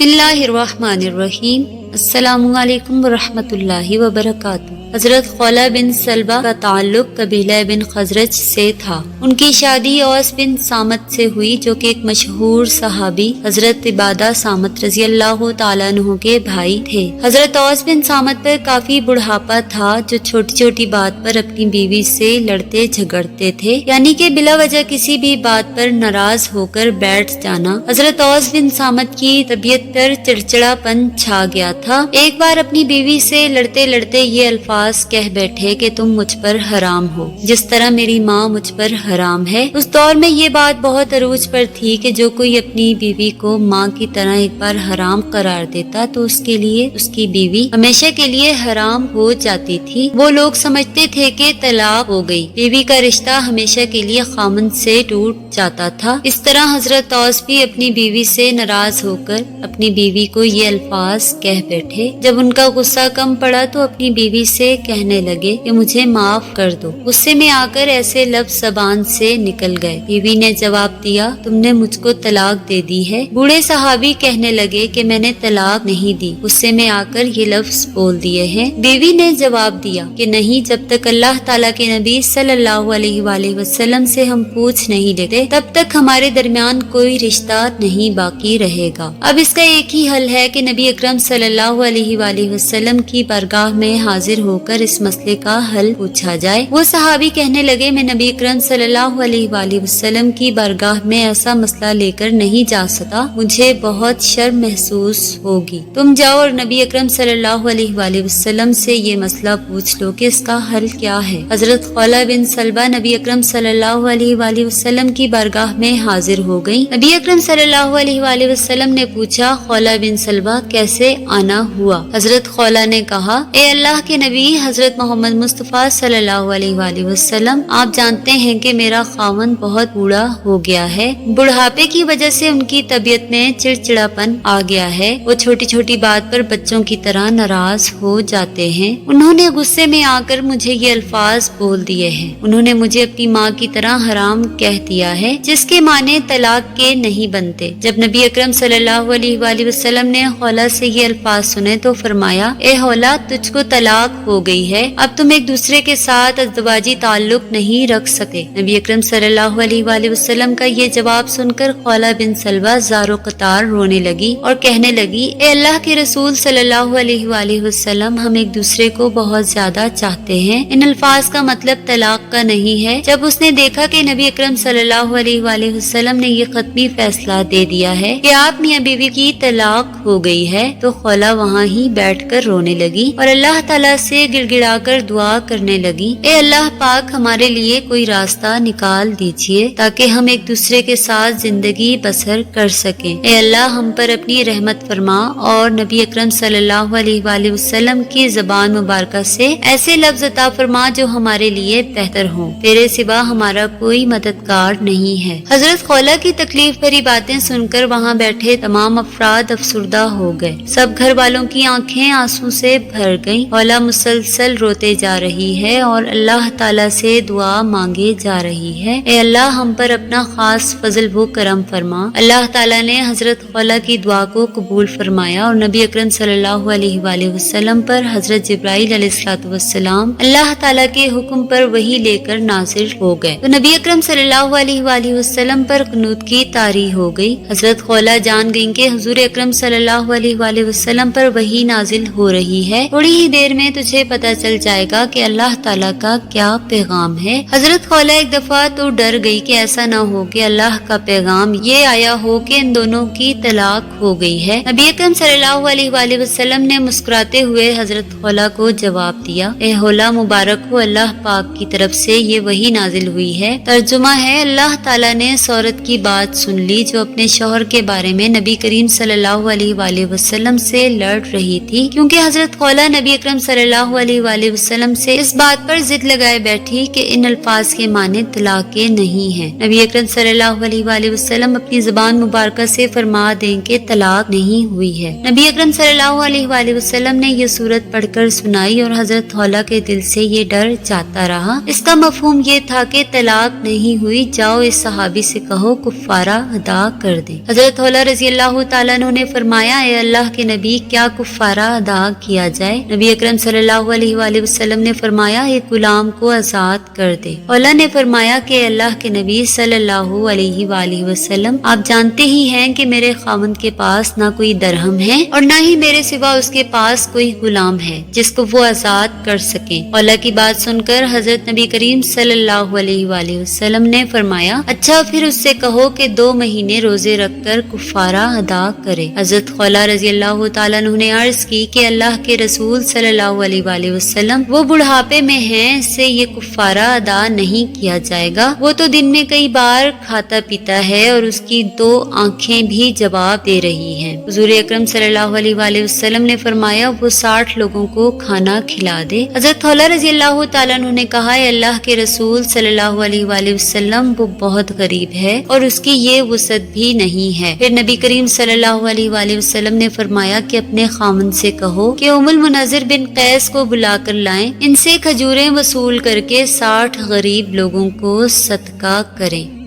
बिस्मिल्लाहिर्रहमानिर्रहीम। अस्सलामुअलैकुम वरहमतुल्लाहि वबरकातुहू। हजरत खौला बिन सलबा का ताल्लुक कबीला बिन खजरज से था। उनकी शादी औस बिन सामत से हुई, जो कि एक मशहूर सहाबी हजरत इबादा सामत रजी अल्लाह तआला अन्हु के भाई थे। हजरत औस बिन सामत पर काफी बुढ़ापा था, जो छोटी छोटी बात पर अपनी बीवी से लड़ते झगड़ते थे, यानी कि बिला वजह किसी भी बात पर नाराज होकर बैठ जाना। हजरत औस बिन सामत की तबीयत पर चिड़चिड़ापन छा गया था। एक बार अपनी बीवी से लड़ते लड़ते ये अल्फाज कह बैठे कि तुम मुझ पर हराम हो, जिस तरह मेरी माँ मुझ पर हराम है। उस दौर में ये बात बहुत अरूज पर थी कि जो कोई अपनी बीवी को माँ की तरह एक बार हराम करार देता तो उसके लिए उसकी बीवी हमेशा के लिए हराम हो जाती थी। वो लोग समझते थे कि तलाक हो गई, बीवी का रिश्ता हमेशा के लिए खामन से टूट जाता था। इस तरह हजरत औस भी अपनी बीवी से नाराज होकर अपनी बीवी को ये अल्फाज कह बैठे। जब उनका गुस्सा कम पड़ा तो अपनी बीवी से कहने लगे कि मुझे माफ कर दो। गुस्से में आकर ऐसे लफ्ज जबान से निकल गए। बीवी ने जवाब दिया, तुमने मुझको तलाक दे दी है। बूढ़े सहाबी कहने लगे कि मैंने तलाक नहीं दी, गुस्से में आकर ये लफ्ज बोल दिए हैं। बीवी ने जवाब दिया कि नहीं, जब तक अल्लाह ताला के नबी सल्लल्लाहु अलैहि वसल्लम से हम पूछ नहीं लेते तब तक हमारे दरमियान कोई रिश्ता नहीं बाकी रहेगा। अब इसका एक ही हल है कि नबी अकरम सल्लल्लाहु अलैहि वसल्लम की बारगाह में हाजिर होकर इस मसले का हल पूछा जाए। वो सहाबी कहने लगे, मैं नबी अकरम सल्लल्लाहु अलैहि वसल्लम की बारगाह में ऐसा मसला लेकर नहीं जा सकता, मुझे बहुत शर्म महसूस होगी। तुम जाओ और नबी अकरम सल्लल्लाहु अलैहि वसल्लम से ये मसला पूछ लो कि इसका हल क्या है। हजरत खौला बिन सलबा नबी अकरम सल्लल्लाहु अलैहि वसल्लम की बारगाह में हाजिर हो गयी। नबी अकरम सल्लल्लाहु अलैहि वसल्लम ने पूछा, खौला बिन सलबा कैसे आना हुआ? हजरत खौला ने कहा, ए अल्लाह के नबी हजरत मोहम्मद मुस्तफा सल्लल्लाहु अलैहि वसल्लम, आप जानते हैं कि मेरा खावन बहुत बूढ़ा हो गया है। बुढ़ापे की वजह से उनकी तबीयत में चिड़चिड़ापन आ गया है। वो छोटी छोटी बात पर बच्चों की तरह नाराज हो जाते हैं। उन्होंने गुस्से में आकर मुझे ये अल्फाज बोल दिए हैं। उन्होंने मुझे अपनी माँ की तरह हराम कह दिया है, जिसके माने तलाक के नहीं बनते। जब नबी अकरम सल्लल्लाहु अलैहि वसल्लम ने खौला से ये अल्फाज सुने तो फरमाया, ए खौला, तुझको तलाक हो गई है, अब तुम एक दूसरे के साथ अज़दवाजी ताल्लुक नहीं रख सके। नबी अकरम सल्लल्लाहु अलैहि वसल्लम का ये जवाब सुनकर खौला बिन सलबा ज़ारो क़तार रोने लगी और कहने लगी, ए अल्लाह के रसूल सल्लल्लाहु अलैहि वसल्लम, हम एक दूसरे को बहुत ज्यादा चाहते हैं। इन अल्फाज का मतलब तलाक का नहीं है। जब उसने देखा कि नबी अकरम सल्लल्लाहु अलैहि वसल्लम ने ये खत्मी फैसला दे दिया है कि आप मियां बीवी की तलाक हो गई है, तो खौला वहाँ ही बैठकर रोने लगी और अल्लाह ताला से गिड़गिड़ाकर दुआ करने लगी, ए अल्लाह पाक, हमारे लिए कोई रास्ता निकाल दीजिए ताकि हम एक दूसरे के साथ जिंदगी बसर कर सकें। ए अल्लाह, हम पर अपनी रहमत फरमा और नबी अकरम सल्लल्लाहु अलैहि वसल्लम की ज़बान मुबारका से ऐसे लफ्ज़ अता फरमा जो हमारे लिए बेहतर हों। तेरे सिवा हमारा कोई मददगार नहीं है। हजरत खौला की तकलीफ भरी बातें सुनकर वहाँ बैठे तमाम अफराद अफसुर्दा हो गए। सब घर वालों की आंखें आंसू से भर गईं। खौला मुसलसल रोते जा रही है और अल्लाह ताला से दुआ मांगे जा रही है, ए अल्लाह, हम पर अपना खास फजल व करम फरमा। अल्लाह ताला ने हजरत खौला की दुआ को कबूल फरमाया और नबी अकरम सल्लल्लाहु अलैहि वसल्लम पर हजरत जिब्राइल अलैहिस्सलाम अल्लाह ताला के हुक्म पर वही लेकर नाजिल हो गए। तो नबी अकरम सल्लल्लाहु अलैहि वसल्लम पर कुनूत की तारी हो गई। हजरत खौला जान गईं कि हुजूर अकरम सल्लल्लाहु अलैहि वसल्लम पर वही नाजिल हो रही है। थोड़ी ही देर में तुझे पता चल जाएगा कि अल्लाह ताला का क्या पैगाम है। हजरत खौला एक दफा तो डर गई कि ऐसा न हो कि अल्लाह का पैगाम ये आया हो कि इन दोनों की तलाक हो गई है। नबी अकरम सल्लल्लाहु अलैहि वसल्लम ने मुस्कुराते हुए हजरत खौला को जवाब दिया, ए खौला, मुबारक हो, अल्लाह पाक की तरफ से ये वही नाजिल हुई है। तर्जुमा है, अल्लाह ताला ने उस औरत की बात सुन ली जो अपने शौहर के बारे में नबी करीम सल्लल्लाहु अलैहि वसल्लम से लड़ रही थी। क्योंकि हजरत खौला नबी अकरम सल्लल्लाहु अलैहि वसल्लम से इस बात पर जिद लगाए बैठी कि इन अल्फाज के माने तलाक के नहीं है। नबी अकरम सल्लल्लाहु अलैहि वसल्लम अपनी ज़बान मुबारक से फरमा दें कि तलाक नहीं हुई है। नबी अकरम सल्लल्लाहु अलैहि वसल्लम ने ये सूरत पढ़कर सुनाई और हजरत खौला के दिल से ये डर जाता रहा। इसका मफहूम ये था कि तलाक नहीं हुई, जाओ इस सहाबी से कहो कुफ्फारा अदा कर दे। हजरत खौला रज़ी अल्लाह तआला अन्हु ने फरमाया, ए अल्लाह के नबी, क्या कुफ्फारा अदा किया जाए? नबी अकरम सल्लल्लाहु अलैहि वसल्लम ने फरमाया, एक गुलाम को आजाद कर दे। खौला ने फरमाया कि अल्लाह के नबी सल्लल्लाहु अलैहि वसल्लम, आप जानते ही हैं कि मेरे खावंद के पास ना कोई दरहम है और ना ही मेरे सिवा उसके पास कोई गुलाम है जिसको वो आजाद कर सके। खौला की बात सुनकर हजरत नबी करीम सल्लल्लाहु अलैहि वसल्लम ने फरमाया, अच्छा फिर उससे कहो कि 2 महीने रोजे रखकर कुफारा अदा करे। हजरत खौला रज़ी अल्लाह तआला अन्हु ने अर्ज की कि अल्लाह के रसूल सल्लल्लाहु अलैहि वसल्लम, वो बुढ़ापे में हैं, इससे ये कुफारा अदा नहीं किया जाएगा। वो तो दिन में कई बार खाता पीता है और उसकी 2 आंखें भी जवाब दे रही हैं। हुजूर अकरम सल्लल्लाहु अलैहि वसल्लम ने फरमाया, वो 60 लोगों को खाना खिला दे। हजरत खौला रज़ी अल्लाह तआला अन्हु ने कहा, अल्लाह के रसूल सल्लल्लाहु अलैहि वसल्लम, वो बहुत गरीब है और उसकी ये वसअत भी नहीं है। फिर नबी करीम सल्लल्लाहु अलैहि वसल्लम ने फरमाया कि अपने खामन से कहो कि उम्मुल मुनज़्ज़िर बिन कैस को बुला कर लाएं, इनसे खजूरें वसूल करके 60 गरीब लोगों को सदका करें।